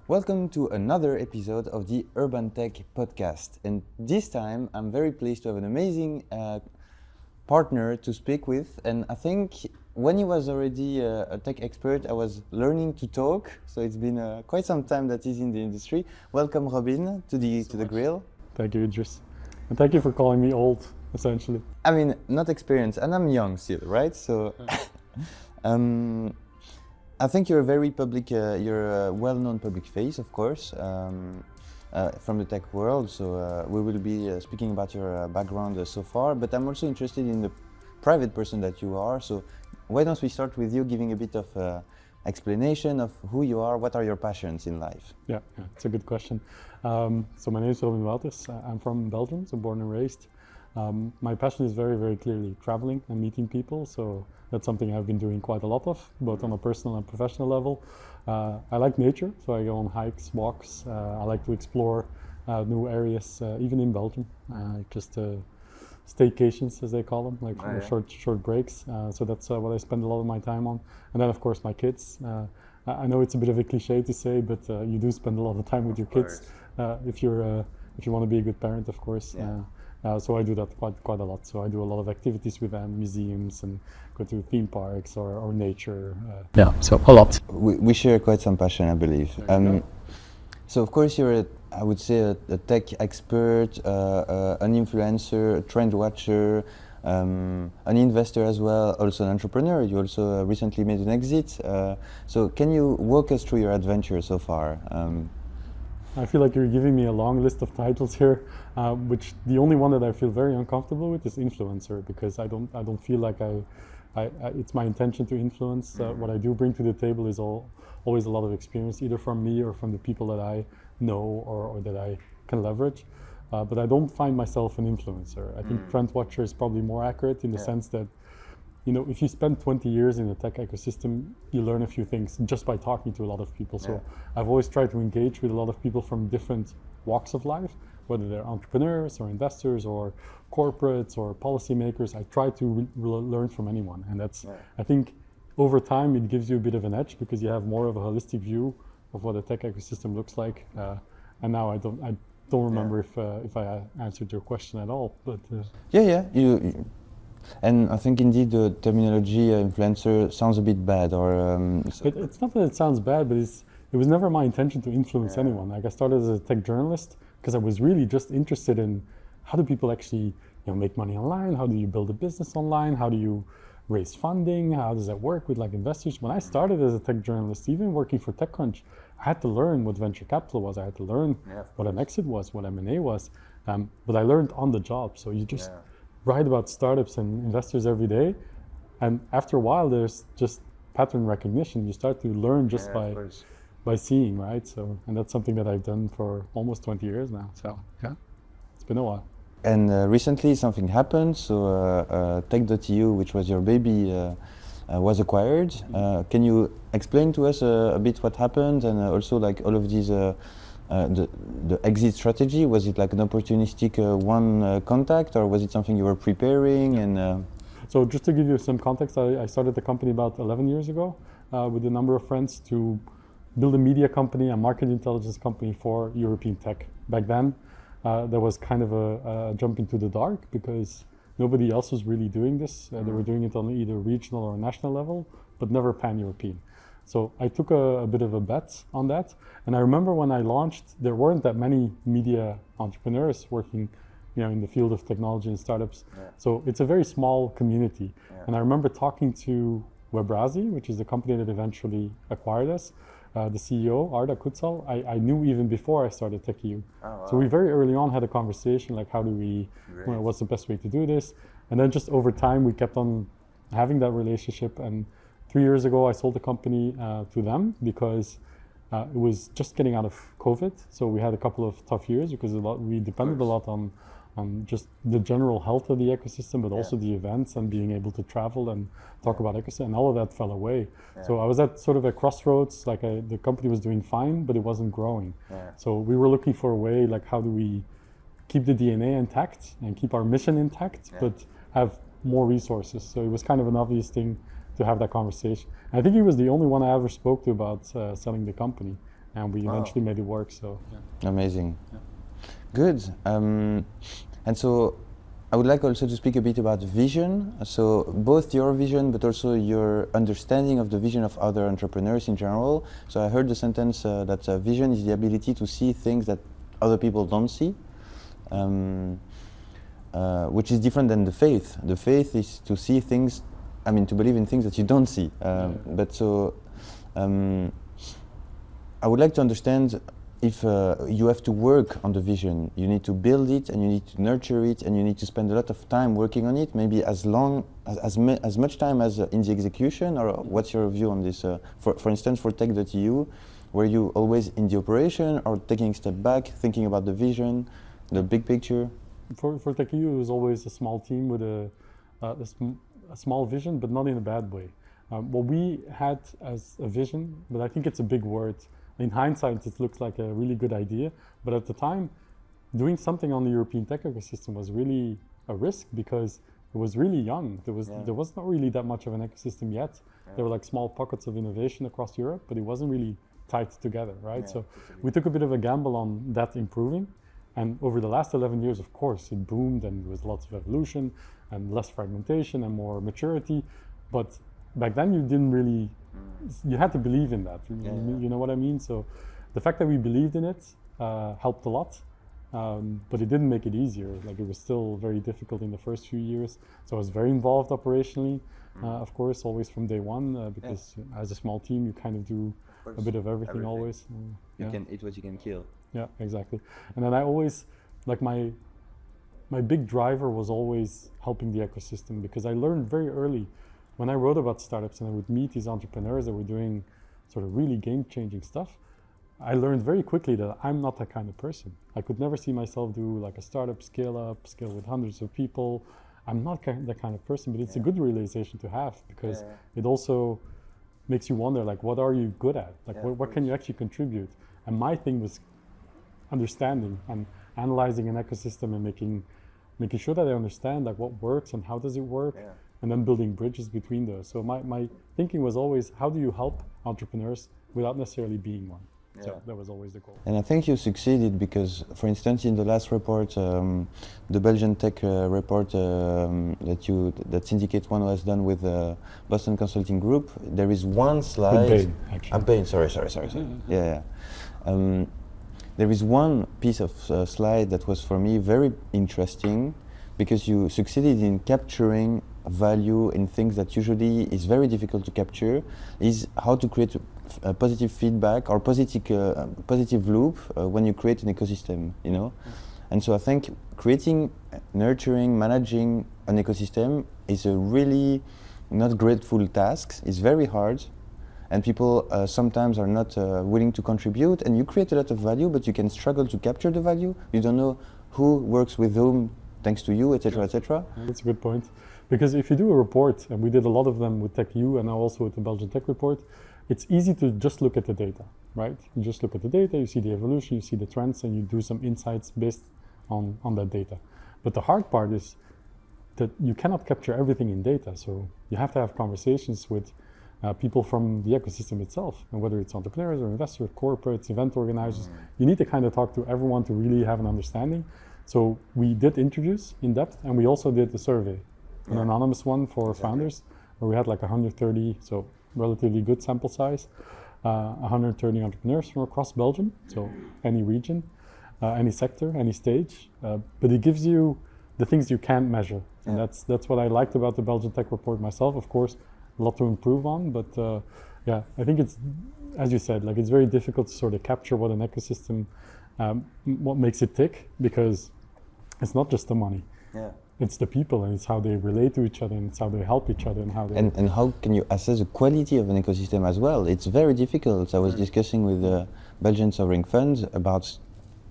Welcome to another episode of the Urban Tech podcast. And this time I'm very pleased to have an amazing partner to speak with. And I think when he was already a tech expert, I was learning to talk. So it's been quite some time that he's in the industry. Welcome, Robin, to the grill. Thank you, Idris. And thank you for calling me old, essentially. I mean, not experienced, and I'm young still, right? So I think you're a very public, you're a well-known public face, of course, from the tech world. So we will be speaking about your background so far, but I'm also interested in the private person that you are. So why don't we start with you giving a bit of explanation of who you are, what are your passions in life? Yeah, it's a good question. So my name is Robin Wauters. I'm from Belgium, so born and raised. My passion is very, very clearly traveling and meeting people. So that's something I've been doing quite a lot of, both on a personal and professional level. I like nature, so I go on hikes, walks. I like to explore new areas, even in Belgium, just staycations, as they call them, like short breaks. So that's what I spend a lot of my time on. And then, of course, my kids. I know it's a bit of a cliche to say, but you do spend a lot of time with your kids if you want to be a good parent, of course. Yeah. So I do that quite a lot. So I do a lot of activities with them, museums, and go to theme parks or nature. So a lot. We share quite some passion, I believe. So of course you're, I would say, a tech expert, an influencer, a trend watcher, an investor as well, also an entrepreneur. You also recently made an exit. So can you walk us through your adventure so far? I feel like you're giving me a long list of titles here, which the only one that I feel very uncomfortable with is influencer, because I don't feel like it's my intention to influence. What I do bring to the table is always a lot of experience, either from me or from the people that I know or that I can leverage. But I don't find myself an influencer. I think trend watcher is probably more accurate in the sense that, you know, if you spend 20 years in the tech ecosystem, you learn a few things just by talking to a lot of people. So I've always tried to engage with a lot of people from different walks of life, whether they're entrepreneurs or investors or corporates or policymakers. I try to learn from anyone. And that's, I think over time, it gives you a bit of an edge because you have more of a holistic view of what a tech ecosystem looks like. And now I don't remember if I answered your question at all, but And I think indeed the terminology influencer sounds a bit bad, or it's not that it sounds bad, but it was never my intention to influence anyone. Like I started as a tech journalist because I was really just interested in how do people actually, make money online? How do you build a business online? How do you raise funding? How does that work with like investors? When I started as a tech journalist, even working for TechCrunch, I had to learn what venture capital was. I had to learn what an exit was, what M&A was, but I learned on the job. So you just write about startups and investors every day, and after a while there's just pattern recognition. You start to learn just by seeing, right? So, and that's something that I've done for almost 20 years now. So it's been a while. And recently something happened. So exTech.eu, which was your baby, was acquired. Can you explain to us a bit what happened, and also like all of these the exit strategy? Was it like an opportunistic one contact, or was it something you were preparing? And so just to give you some context, I started the company about 11 years ago with a number of friends to build a media company, a market intelligence company for European tech. Back then, there was kind of a jump into the dark because nobody else was really doing this. They were doing it on either regional or national level, but never pan-European. So I took a bit of a bet on that. And I remember when I launched, there weren't that many media entrepreneurs working in the field of technology and startups. So it's a very small community. And I remember talking to Webrazi, which is the company that eventually acquired us, the CEO, Arda Kutsal. I knew even before I started exTech.eu. So we very early on had a conversation, like how do we, what's the best way to do this? And then just over time, we kept on having that relationship. And 3 years ago, I sold the company to them because it was just getting out of COVID. So we had a couple of tough years because we depended a lot on just the general health of the ecosystem, but also the events and being able to travel and talk about ecosystem, and all of that fell away. So I was at sort of a crossroads, like the company was doing fine, but it wasn't growing. So we were looking for a way, like how do we keep the DNA intact and keep our mission intact, but have more resources. So it was kind of an obvious thing to have that conversation. And I think he was the only one I ever spoke to about selling the company. and we eventually made it work. So yeah. Amazing. Good. And so I would like also to speak a bit about vision. So both your vision, but also your understanding of the vision of other entrepreneurs in general. So I heard the sentence that vision is the ability to see things that other people don't see, which is different than the faith. The faith is to see things, I mean, to believe in things that you don't see. But so I would like to understand if you have to work on the vision, you need to build it and you need to nurture it and you need to spend a lot of time working on it, maybe as much time as in the execution, or what's your view on this? For instance, for exTech.eu, were you always in the operation or taking a step back, thinking about the vision, the big picture? For exTech.eu, it was always a small team with a small vision, but not in a bad way. What we had as a vision, but I think it's a big word. In hindsight, it looks like a really good idea, but at the time, doing something on the European tech ecosystem was really a risk because it was really young. There was not really that much of an ecosystem yet. There were like small pockets of innovation across Europe, but it wasn't really tied together, right? So we took a bit of a gamble on that improving. And over the last 11 years, of course, it boomed and there was lots of evolution and less fragmentation and more maturity. But back then you didn't really, you had to believe in that. You know what I mean? So the fact that we believed in it helped a lot, but it didn't make it easier. Like it was still very difficult in the first few years. So I was very involved operationally, of course, always from day one, because as a small team, you kind of do a bit of everything. Always. You can eat what you can kill. Yeah, exactly. And then I always, like my big driver was always helping the ecosystem, because I learned very early when I wrote about startups and I would meet these entrepreneurs that were doing sort of really game-changing stuff. I learned very quickly that I'm not that kind of person. I could never see myself do like a startup scale with hundreds of people. I'm not that kind of person, but it's a good realization to have, because it also makes you wonder, like, what are you good at? Like, what can you actually contribute? And my thing was understanding and analyzing an ecosystem and making sure that I understand like what works and how does it work, and then building bridges between those. So my thinking was always, how do you help entrepreneurs without necessarily being one? So that was always the goal. And I think you succeeded because, for instance, in the last report, the Belgian tech report that Syndicate 1 was done with Boston Consulting Group, there is one slide. Bain, actually. Bain, sorry. There is one piece of slide that was for me very interesting, because you succeeded in capturing value in things that usually is very difficult to capture, is how to create a positive feedback or positive loop when you create an ecosystem, you know? And so I think creating, nurturing, managing an ecosystem is a really not grateful task. It's very hard. And people sometimes are not willing to contribute, and you create a lot of value, but you can struggle to capture the value. You don't know who works with whom, thanks to you, etc., etc. That's a good point. Because if you do a report, and we did a lot of them with exTech.eu and now also with the Belgian Tech Report, it's easy to just look at the data, right? You just look at the data, you see the evolution, you see the trends, and you do some insights based on that data. But the hard part is that you cannot capture everything in data. So you have to have conversations with people from the ecosystem itself, and whether it's entrepreneurs or investors, corporates, event organizers, you need to kind of talk to everyone to really have an understanding. So we did interviews in depth, and we also did a survey, an anonymous one for founders, where we had like 130, so relatively good sample size, 130 entrepreneurs from across Belgium, so any region, any sector, any stage, but it gives you the things you can't measure, and that's what I liked about the Belgian Tech Report myself. Of course, a lot to improve on, but I think it's, as you said, like it's very difficult to sort of capture what an ecosystem, what makes it tick, because it's not just the money. It's the people, and it's how they relate to each other, and it's how they help each other, and how they... And how can you assess the quality of an ecosystem as well? It's very difficult. I was discussing with the Belgian sovereign fund about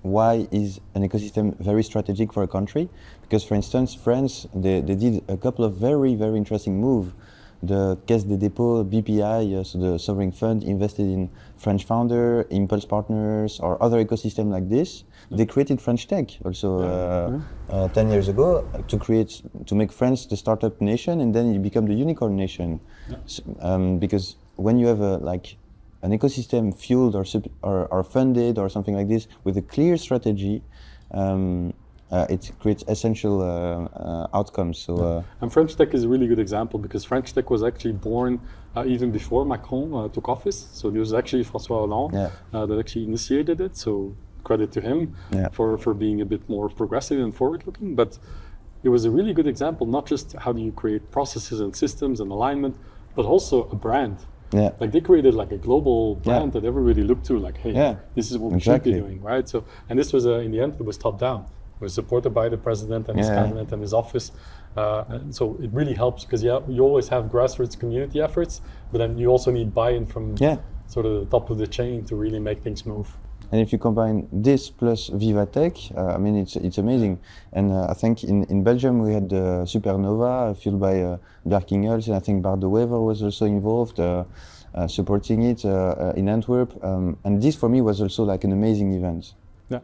why is an ecosystem very strategic for a country? Because, for instance, France, they did a couple of very, very interesting moves. The Caisse des Dépôts, BPI, so the sovereign fund, invested in French founder, Impulse Partners, or other ecosystem like this. They created French tech also 10 years ago to make France the startup nation, and then it became the unicorn nation. So, because when you have an ecosystem fueled or funded or something like this with a clear strategy, it creates essential outcomes. So, and French Tech is a really good example because French Tech was actually born even before Macron took office. So it was actually François Hollande that actually initiated it. So credit to him for being a bit more progressive and forward-looking. But it was a really good example, not just how do you create processes and systems and alignment, but also a brand. Yeah. Like they created like a global brand that everybody looked to, like, hey, this is what we should be doing, right? So, and this was in the end, it was top down. It was supported by the president and his cabinet and his office. And so it really helps because you always have grassroots community efforts, but then you also need buy-in from sort of the top of the chain to really make things move. And if you combine this plus Vivatech, I mean, it's amazing. And I think in Belgium we had the Supernova fueled by Bjarke Ingels, and I think Bart de Wever was also involved, supporting it in Antwerp. And this for me was also like an amazing event. Yeah.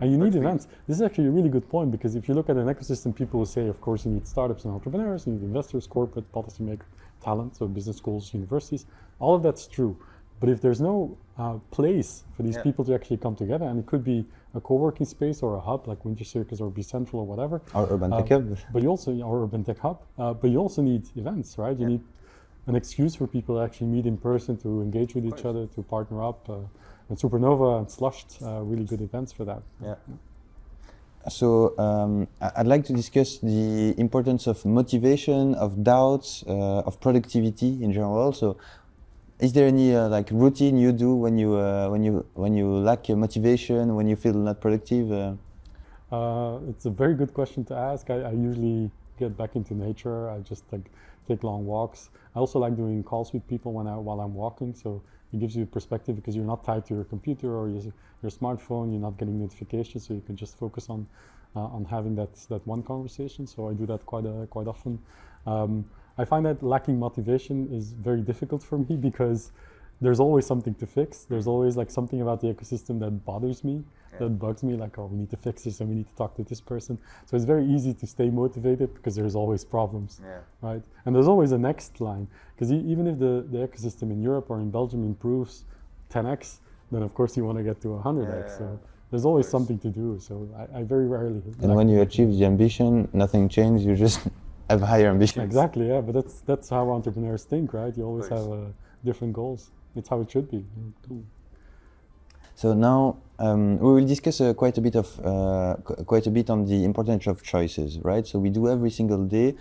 And you need events. This is actually a really good point because if you look at an ecosystem, people will say, of course, you need startups and entrepreneurs, you need investors, corporate, policymakers, talent, so business schools, universities. All of that's true. But if there's no place for these people to actually come together, and it could be a co-working space or a hub like Winter Circus or Be Central or whatever. Or Urban Tech Hub. But you also, or Urban Tech Hub, but you also need events, right? You need an excuse for people to actually meet in person, to engage with each other, to partner up. And Supernova and Slushed, really good events for that. Yeah. So I'd like to discuss the importance of motivation, of doubts, of productivity in general. So, is there any like routine you do when you lack motivation, when you feel not productive? It's a very good question to ask. I usually get back into nature. I just like take long walks. I also like doing calls with people while I'm walking. So it gives you perspective because you're not tied to your computer or your smartphone. You're not getting notifications, so you can just focus on having that one conversation. So I do that quite often. I find that lacking motivation is very difficult for me because there's always something to fix. There's always like something about the ecosystem that bothers me, that bugs me, like, oh, we need to fix this and we need to talk to this person. So it's very easy to stay motivated because there's always problems, right? And there's always a next line, because even if the ecosystem in Europe or in Belgium improves 10x, then of course you want to get to 100x. So there's always something to do. So I very rarely. And when you achieve the ambition, nothing changes. You just have higher ambitions. Exactly, yeah. But that's how entrepreneurs think, right? You always have different goals. It's how it should be. So now we will discuss quite a bit on the importance of choices, right? So we do every single day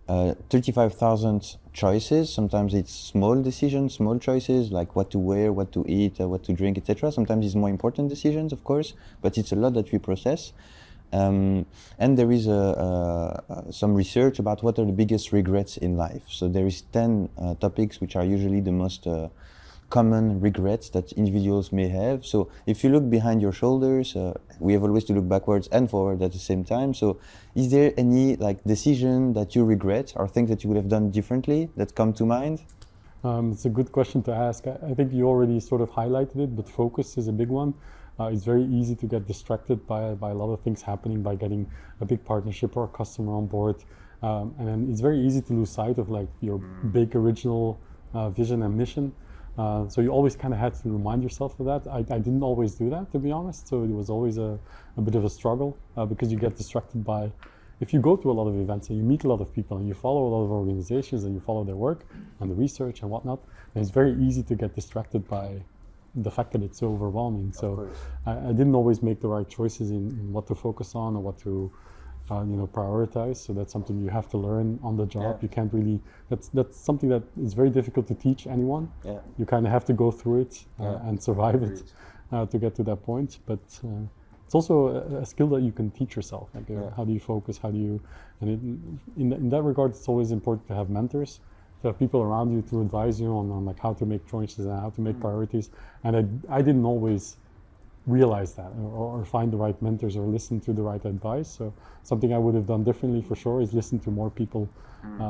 35,000 choices. Sometimes it's small decisions, small choices like what to wear, what to eat, what to drink, etc. Sometimes it's more important decisions, of course, but it's a lot that we process. And there is some research about what are the biggest regrets in life. So there is 10 topics which are usually the most common regrets that individuals may have. So if you look behind your shoulders, we have always to look backwards and forward at the same time. So is there any like decision that you regret or things that you would have done differently that come to mind? It's a good question to ask. I think you already sort of highlighted it, but focus is a big one. It's very easy to get distracted by a lot of things happening, by getting a big partnership or a customer on board. And then it's very easy to lose sight of like your big original vision and mission. So you always kind of had to remind yourself of that. I didn't always do that, to be honest. So it was always a bit of a struggle because you get distracted by, if you go to a lot of events and you meet a lot of people and you follow a lot of organizations and you follow their work and the research and whatnot, then it's very easy to get distracted by the fact that it's so overwhelming. So I didn't always make the right choices in what to focus on or what to prioritize. So that's something you have to learn on the job. You can't really, that's something that is very difficult to teach anyone. You kind of have to go through it and survive it to get to that point. But it's also a skill that you can teach yourself. Like how do you focus? How do you, and in that regard, it's always important to have mentors, to have people around you to advise you on like how to make choices and how to make priorities. And I didn't always realize that or find the right mentors or listen to the right advice. So something I would have done differently for sure is listen to more people,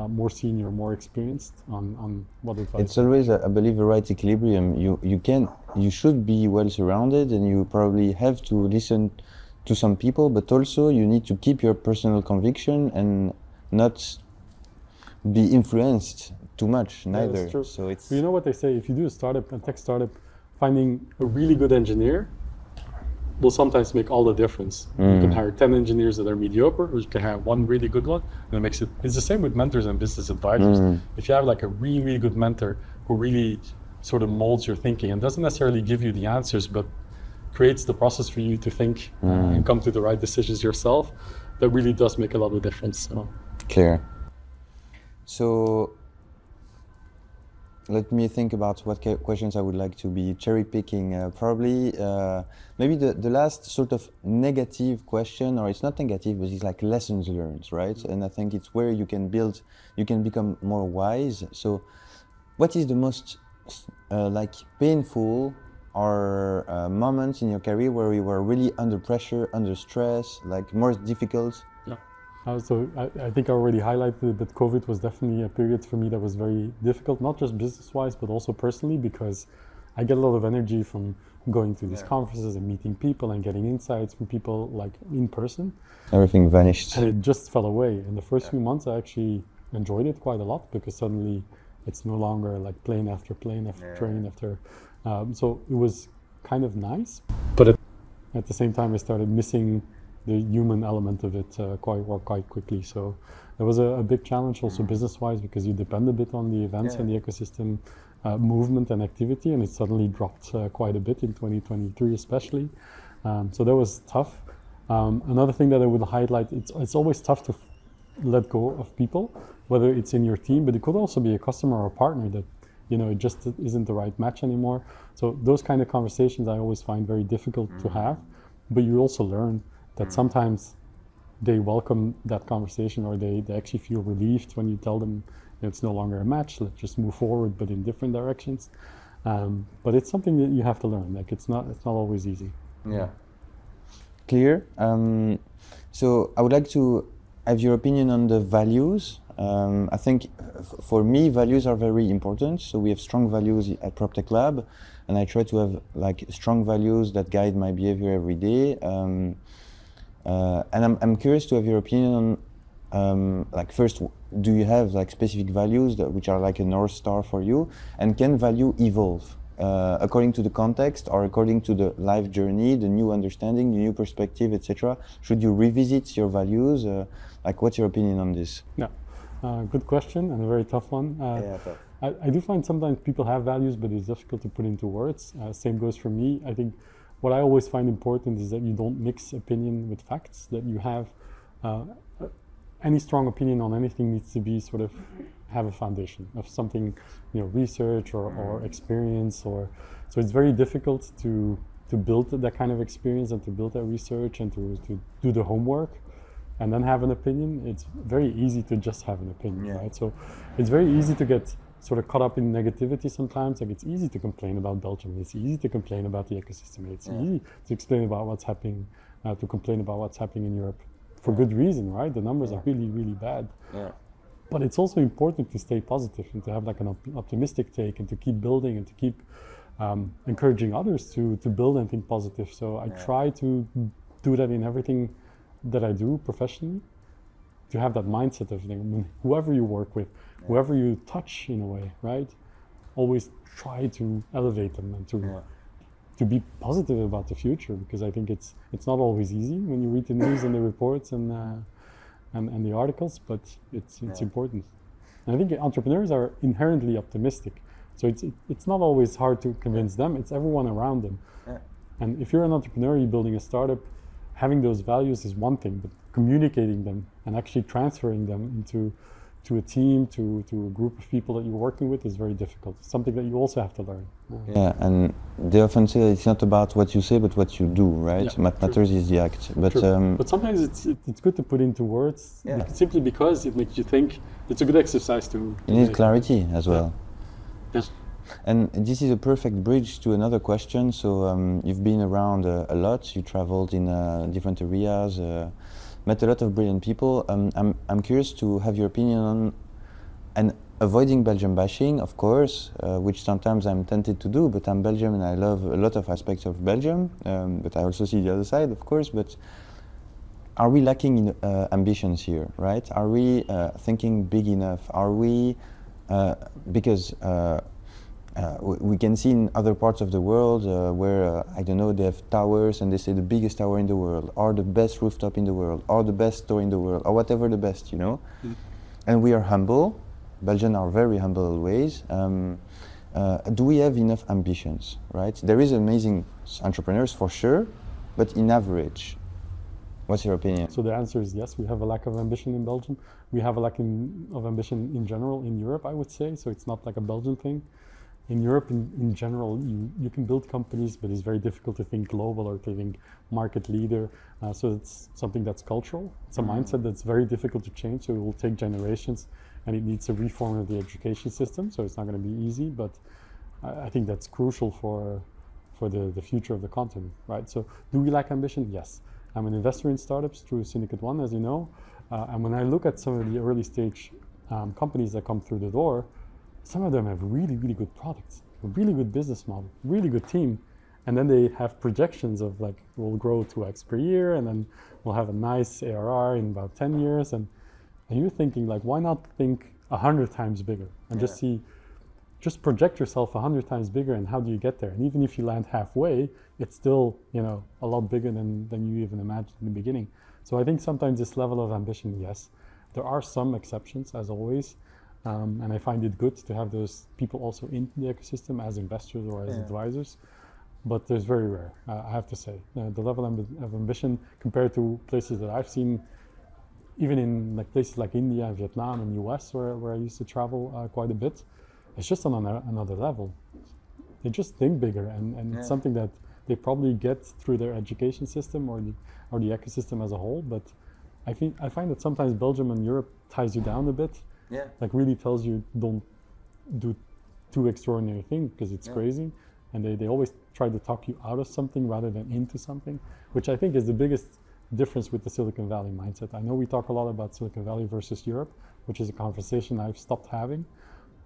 more senior, more experienced on what advice. It's always, I believe, the right equilibrium. You should be well surrounded and you probably have to listen to some people, but also you need to keep your personal conviction and not be influenced too much, neither. That's true. So it's You know what they say, if you do a startup, a tech startup, finding a really good engineer will sometimes make all the difference. You can hire 10 engineers that are mediocre, or you can have one really good one, and it makes it. It's the same with mentors and business advisors. If you have like a really, really good mentor who really sort of molds your thinking and doesn't necessarily give you the answers, but creates the process for you to think and come to the right decisions yourself, that really does make a lot of difference. So. clear. So let me think about what questions I would like to be cherry picking. Probably, maybe the last sort of negative question, or it's not negative, but it's like lessons learned, right? And I think it's where you can become more wise. So, what is the most like painful or moments in your career where you were really under pressure, under stress, like more difficult? So I think I already highlighted that COVID was definitely a period for me that was very difficult, not just business-wise, but also personally, because I get a lot of energy from going to these conferences and meeting people and getting insights from people like in person. Everything vanished. And it just fell away. In the first few months, I actually enjoyed it quite a lot, because suddenly it's no longer like plane after train after. So it was kind of nice, but at the same time, I started missing the human element of it quite quickly. So it was a big challenge also business-wise, because you depend a bit on the events and the ecosystem movement and activity, and it suddenly dropped quite a bit in 2023 especially. So that was tough. Another thing that I would highlight, it's always tough to let go of people, whether it's in your team, but it could also be a customer or a partner that, you know, it just isn't the right match anymore. So those kind of conversations I always find very difficult to have, but you also learn that sometimes they welcome that conversation, or they actually feel relieved when you tell them it's no longer a match, let's just move forward, but in different directions. But it's something that you have to learn. Like it's not always easy. Yeah. Clear. So I would like to have your opinion on the values. I think for me, values are very important. So we have strong values at PropTech Lab, and I try to have like strong values that guide my behavior every day. And I'm curious to have your opinion on, like, first, do you have like specific values which are like a North Star for you? And can value evolve according to the context, or according to the life journey, the new understanding, the new perspective, etc.? Should you revisit your values? Like, what's your opinion on this? Yeah, good question, and a very tough one. Tough. I do find sometimes people have values, but it's difficult to put into words. Same goes for me. I think what I always find important is that you don't mix opinion with facts, that you have any strong opinion on anything needs to be sort of have a foundation of something, you know, research or experience, so it's very difficult to build that kind of experience and to build that research and to do the homework and then have an opinion. It's very easy to just have an opinion, right? So it's very easy to get sort of caught up in negativity sometimes. Like, it's easy to complain about Belgium. It's easy to complain about the ecosystem. It's easy to explain about what's happening, to complain about what's happening in Europe, for good reason, right? The numbers are really, really bad. But it's also important to stay positive and to have like an optimistic take, and to keep building, and to keep encouraging others to build and think positive. So I try to do that in everything that I do professionally, to have that mindset of whoever you work with, whoever you touch in a way, right? Always try to elevate them and to be positive about the future, because I think it's not always easy when you read the news and the reports and the articles, but it's important. And I think entrepreneurs are inherently optimistic, so it's not always hard to convince them. It's everyone around them. And if you're an entrepreneur, you're building a startup, having those values is one thing, but communicating them and actually transferring them into a team, to a group of people that you're working with is very difficult. It's something that you also have to learn. Yeah, and they often say that it's not about what you say, but what you do, right? What matters is the act. But but sometimes it's good to put into words, simply because it makes you think. It's a good exercise to you need clarity as well. Yes. And this is a perfect bridge to another question. So you've been around a lot. You traveled in different areas, met a lot of brilliant people. I'm curious to have your opinion on, and avoiding Belgium bashing, of course, which sometimes I'm tempted to do, but I'm Belgian and I love a lot of aspects of Belgium, but I also see the other side, of course. But are we lacking in ambitions here, right? Are we thinking big enough? Are we because we can see in other parts of the world where, I don't know, they have towers and they say the biggest tower in the world, or the best rooftop in the world, or the best store in the world, or whatever the best, you know. And we are humble. Belgians are very humble always. Do we have enough ambitions, right? There is amazing entrepreneurs for sure, but in average, what's your opinion? So the answer is yes, we have a lack of ambition in Belgium. We have a lack of ambition in general in Europe, I would say. So it's not like a Belgian thing. In Europe, in general, you can build companies, but it's very difficult to think global or to think market leader. So it's something that's cultural. It's a mindset that's very difficult to change. So it will take generations, and it needs a reform of the education system. So it's not going to be easy, but I think that's crucial for the future of the continent, right? So do we lack ambition? Yes. I'm an investor in startups through Syndicate One, as you know. And when I look at some of the early stage companies that come through the door, some of them have really, really good products, a really good business model, really good team. And then they have projections of like, we'll grow 2x per year, and then we'll have a nice ARR in about 10 years. And you're thinking like, why not think 100 times bigger and just project yourself 100 times bigger, and how do you get there? And even if you land halfway, it's still, a lot bigger than you even imagined in the beginning. So I think sometimes this level of ambition, yes. There are some exceptions, as always. And I find it good to have those people also in the ecosystem as investors or as advisors, but there's very rare, I have to say. The level of ambition compared to places that I've seen, even in like places like India, Vietnam, and US, where I used to travel quite a bit, it's just on another level. They just think bigger, and it's something that they probably get through their education system or the ecosystem as a whole. But I find that sometimes Belgium and Europe ties you down a bit. Yeah. Like really tells you don't do too extraordinary thing because it's crazy, and they always try to talk you out of something rather than into something, which I think is the biggest difference with the Silicon Valley mindset. I know we talk a lot about Silicon Valley versus Europe, which is a conversation I've stopped having,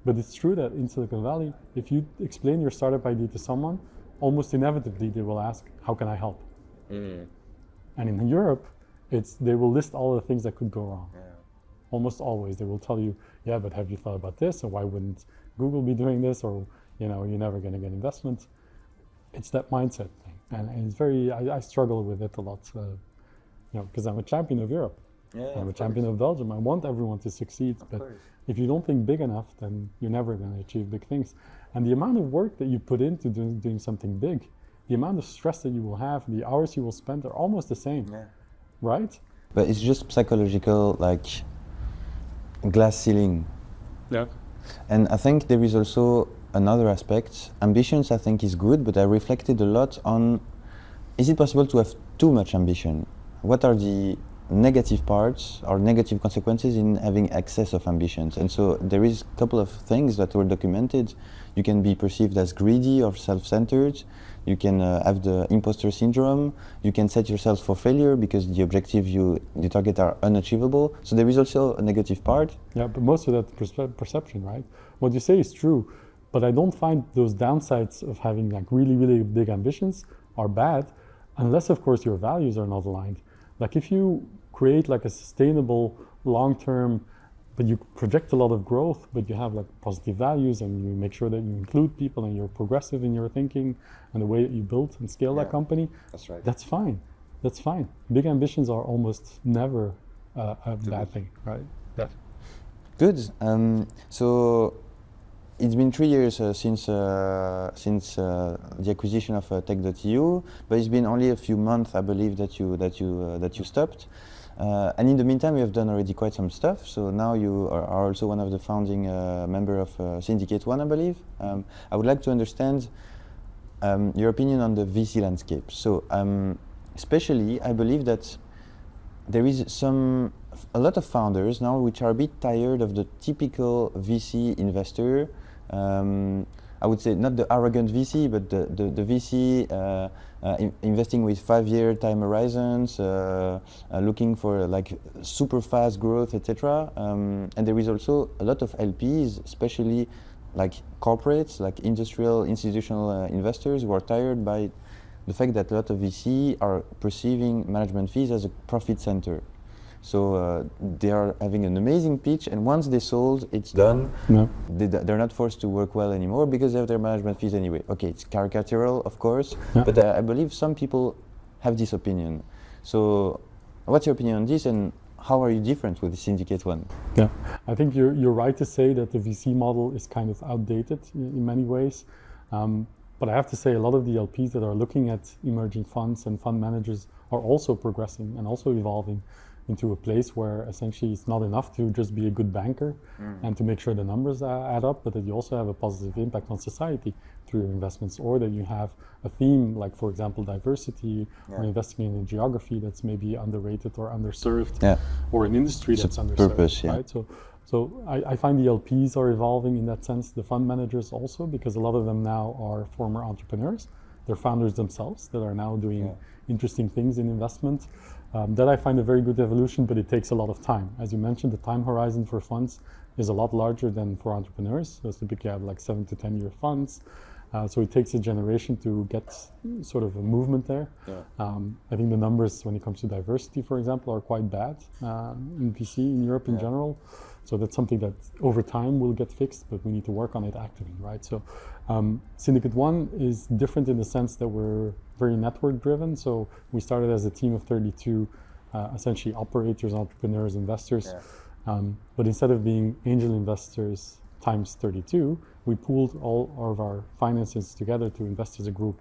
but it's true that in Silicon Valley, if you explain your startup idea to someone, almost inevitably they will ask, how can I help? And in Europe, they will list all the things that could go wrong. Almost always they will tell you, yeah, but have you thought about this? Or why wouldn't Google be doing this? Or, you're never going to get investment. It's that mindset thing. And it's I struggle with it a lot, because I'm a champion of Europe. I'm a champion of Belgium. I want everyone to succeed. But if you don't think big enough, then you're never going to achieve big things. And the amount of work that you put into doing something big, the amount of stress that you will have, the hours you will spend are almost the same, right? But it's just psychological, like, glass ceiling. And I think there is also another aspect. Ambitions, I think, is good, but I reflected a lot on, is it possible to have too much ambition? What are the negative parts or negative consequences in having excess of ambitions? And so there is a couple of things that were documented. You can be perceived as greedy or self-centered. You can have the imposter syndrome. You can set yourself for failure because the objective you target are unachievable. So there is also a negative part. Yeah, but most of that perception, right? What you say is true, but I don't find those downsides of having like really, really big ambitions are bad, unless of course your values are not aligned. Like if you create like a sustainable, long-term, but you project a lot of growth, but you have like positive values, and you make sure that you include people, and you're progressive in your thinking and the way that you build and scale that company. That's right. That's fine. That's fine. Big ambitions are almost never a bad thing, right? Good. So it's been 3 years since the acquisition of exTech.eu, but it's been only a few months, I believe, that you stopped. And in the meantime, you have done already quite some stuff. So now you are also one of the founding member of Syndicate One, I believe. I would like to understand your opinion on the VC landscape. So especially, I believe that there is a lot of founders now which are a bit tired of the typical VC investor. I would say not the arrogant VC, but the VC investing with 5-year time horizons, looking for like super fast growth, etc. And there is also a lot of LPs, especially like corporates, like institutional investors, who are tired by the fact that a lot of VC are perceiving management fees as a profit center. So they are having an amazing pitch, and once they sold, it's done. No. They're not forced to work well anymore because they have their management fees anyway. Okay, it's caricatural, of course, Yeah. but I believe some people have this opinion. So what's your opinion on this, and how are you different with the syndicate one? Yeah, I think you're right to say that the VC model is kind of outdated in many ways. But I have to say a lot of the LPs that are looking at emerging funds and fund managers are also progressing and also evolving into a place where essentially it's not enough to just be a good banker and to make sure the numbers add up, but that you also have a positive impact on society through your investments, or that you have a theme like, for example, diversity, or investing in a geography that's maybe underrated or underserved, or an industry that's underserved, purpose, right? So I find the LPs are evolving in that sense, the fund managers also, because a lot of them now are former entrepreneurs. They're founders themselves that are now doing interesting things in investment. That I find a very good evolution, but it takes a lot of time. As you mentioned, the time horizon for funds is a lot larger than for entrepreneurs. So typically you have like 7 to 10 year funds. So it takes a generation to get sort of a movement there. I think the numbers when it comes to diversity, for example, are quite bad in VC in Europe in general. So that's something that over time will get fixed, but we need to work on it actively, right? So Syndicate 1 is different in the sense that we're very network driven. So we started as a team of 32, essentially operators, entrepreneurs, investors. But instead of being angel investors times 32, we pooled all of our finances together to invest as a group.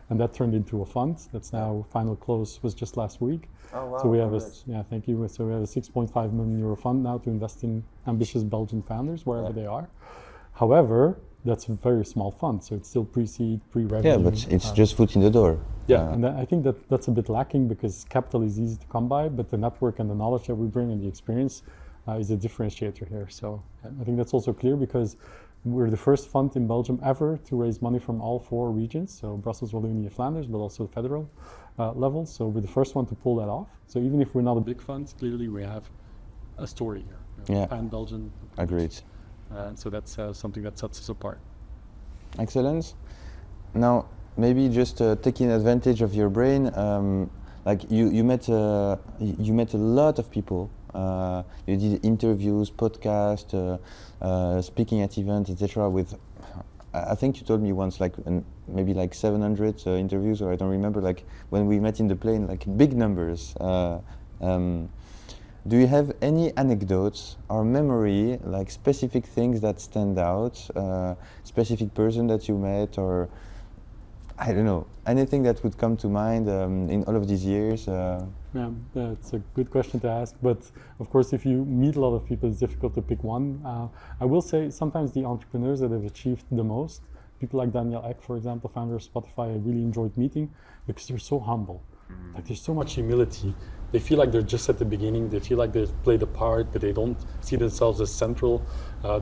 And that turned into a fund that's now final close was just last week. Oh, wow. So we have thank you. So we have a 6.5 million euro fund now to invest in ambitious Belgian founders wherever they are. However, that's a very small fund, so it's still pre-seed, pre-revenue. Yeah, but it's just foot in the door. And I think that's a bit lacking because capital is easy to come by, but the network and the knowledge that we bring and the experience is a differentiator here. So I think that's also clear because we're the first fund in Belgium ever to raise money from all 4 regions, so Brussels, Wallonia, Flanders, but also federal level. So we're the first one to pull that off. So even if we're not a big fund, clearly we have a story here. Pan-Belgian. Agreed. So that's something that sets us apart. Excellent. Now, maybe just taking advantage of your brain, like you met a lot of people. You did interviews, podcasts, speaking at events, etc. With, I think you told me once, like maybe like 700 interviews, or I don't remember. Like when we met in the plane, like big numbers. Do you have any anecdotes or memory, like specific things that stand out, specific person that you met, or I don't know, anything that would come to mind in all of these years? Yeah, it's a good question to ask, but of course if you meet a lot of people it's difficult to pick one. I will say sometimes the entrepreneurs that have achieved the most, people like Daniel Ek, for example, founder of Spotify, I really enjoyed meeting because they're so humble. Like there's so much humility. They feel like they're just at the beginning, they feel like they've played a part, but they don't see themselves as central.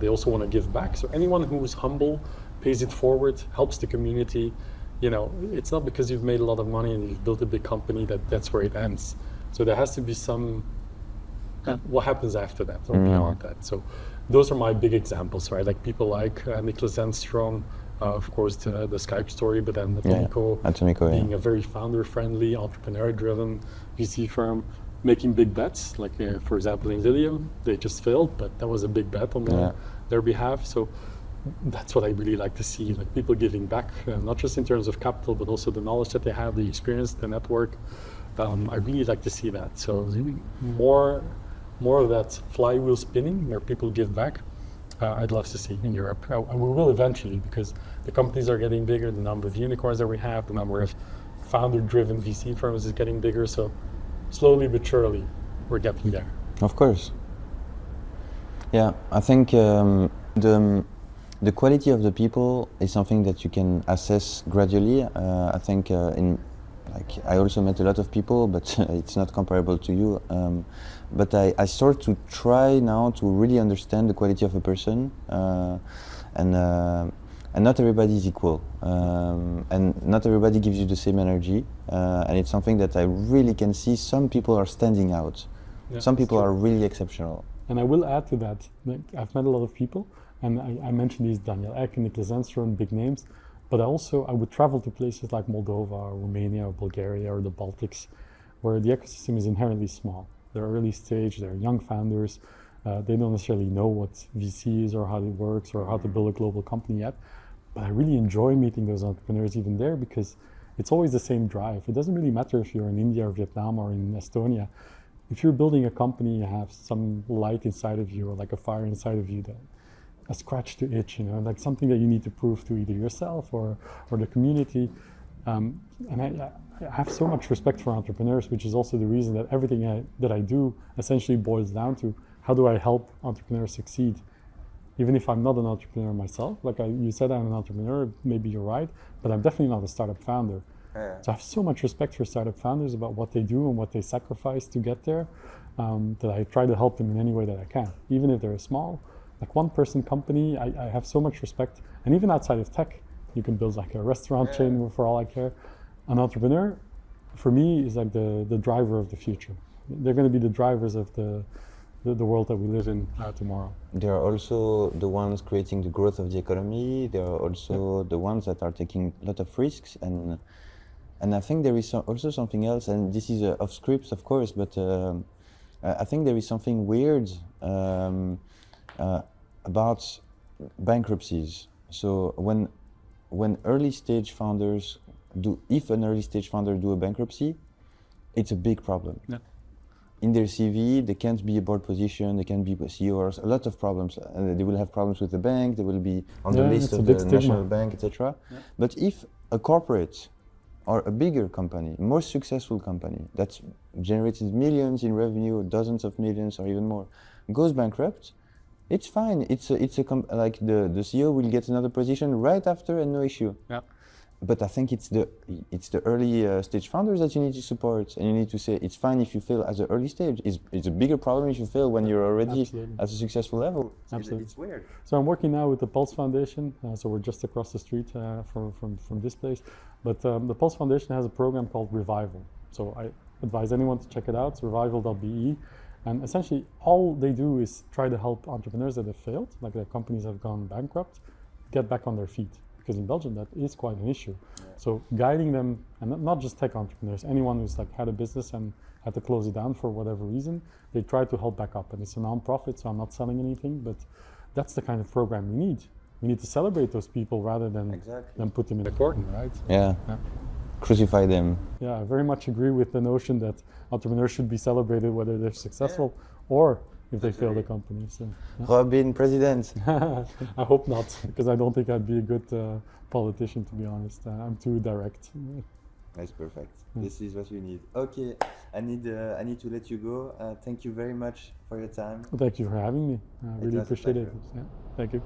They also want to give back. So anyone who is humble, pays it forward, helps the community, you know, it's not because you've made a lot of money and you've built a big company that's where it ends. So there has to be some, what happens after that or beyond that. So those are my big examples, right? Like people like Nicholas Enstrom, of course the Skype story, but then Atomico being a very founder-friendly, entrepreneur-driven VC firm, making big bets. Like for example in Lilium, they just failed, but that was a big bet on their behalf. So that's what I really like to see, like people giving back, not just in terms of capital, but also the knowledge that they have, the experience, the network. I really like to see that. So more of that flywheel spinning where people give back. I'd love to see in Europe. We will eventually, because the companies are getting bigger, the number of unicorns that we have, the number of founder-driven VC firms is getting bigger. So slowly but surely, we're getting there. Of course. Yeah, I think the quality of the people is something that you can assess gradually. I think I also met a lot of people, but it's not comparable to you. But I start to try now to really understand the quality of a person, and not everybody is equal, and not everybody gives you the same energy, and it's something that I really can see. Some people are standing out. Yeah, some people are really exceptional. And I will add to that, like, I've met a lot of people, and I mentioned these Daniel Ek and Nicholas Enstrom, big names, but I would travel to places like Moldova or Romania or Bulgaria or the Baltics, where the ecosystem is inherently small. They're early stage, they're young founders. They don't necessarily know what VC is or how it works or how to build a global company yet. But I really enjoy meeting those entrepreneurs even there because it's always the same drive. It doesn't really matter if you're in India or Vietnam or in Estonia. If you're building a company, you have some light inside of you or like a fire inside of you, that a scratch to itch, like something that you need to prove to either yourself or the community. And I have so much respect for entrepreneurs, which is also the reason that everything that I do essentially boils down to how do I help entrepreneurs succeed? Even if I'm not an entrepreneur myself, like you said, I'm an entrepreneur, maybe you're right, but I'm definitely not a startup founder. Yeah. So I have so much respect for startup founders about what they do and what they sacrifice to get there, that I try to help them in any way that I can. Even if they're small, like one person company, I have so much respect. And even outside of tech, you can build like a restaurant chain for all I care. An entrepreneur, for me, is like the driver of the future. They're going to be the drivers of the world that we live in tomorrow. They are also the ones creating the growth of the economy. They are also the ones that are taking a lot of risks, and I think there is also something else, and this is off script, of course, but I think there is something weird about bankruptcies. So when early stage founders if an early stage founder do a bankruptcy, it's a big problem. Yeah. In their CV, they can't be a board position, they can't be CEOs, a lot of problems. They will have problems with the bank, they will be on the list of the national bank, etc. Yeah. But if a corporate or a bigger company, more successful company that's generated millions in revenue, dozens of millions or even more, goes bankrupt, it's fine. Like the CEO will get another position right after and no issue. Yeah. But I think it's the early stage founders that you need to support, and you need to say it's fine if you fail at the early stage. It's a bigger problem if you fail when you're already at a successful level. Absolutely. It's weird. So I'm working now with the Pulse Foundation. So we're just across the street from this place. But the Pulse Foundation has a program called Revival. So I advise anyone to check it out. It's revival.be. And essentially all they do is try to help entrepreneurs that have failed, like their companies have gone bankrupt, get back on their feet. Because in Belgium that is quite an issue. Yeah. So guiding them, and not just tech entrepreneurs, anyone who's like had a business and had to close it down for whatever reason, they try to help back up. And it's a non-profit, so I'm not selling anything, but that's the kind of program we need. We need to celebrate those people rather than put them in a corner, right? Yeah. Crucify them. Yeah, I very much agree with the notion that entrepreneurs should be celebrated whether they're successful or if they fail the company. So, yeah. Robin, president. I hope not, because I don't think I'd be a good politician, to be honest. I'm too direct. That's perfect. Yeah. This is what you need. Okay, I need to let you go. Thank you very much for your time. Well, thank you for having me. I really appreciate it. Yeah. Thank you.